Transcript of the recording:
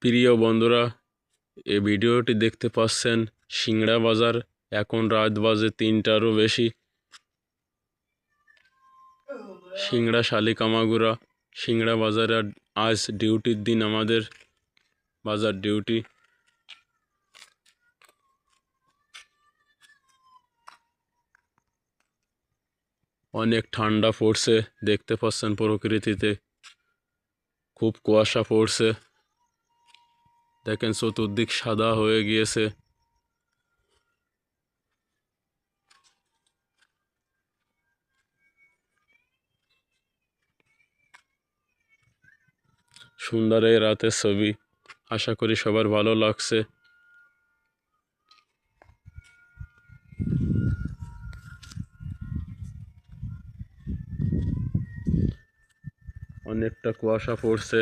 প্রিয় বন্ধুরা, এই ভিডিওটি দেখতে পাচ্ছেন সিংড়া বাজার। এখন রাত বাজে ৩টারও বেশি। সিংড়া শালিকামাগুরা সিংড়া বাজারে আজ ডিউটির দিন, আমাদের বাজার ডিউটি। অনেক ঠান্ডা পড়ছে, দেখতে পাচ্ছেন প্রকৃতিতে খুব কুয়াশা পড়ছে। দেখেন চতুর্দিক সাদা হয়ে গিয়েছে। সুন্দর এই রাতের ছবি, আশা করি সবার ভালো লাগছে। অনেকটা কুয়াশা পড়ছে।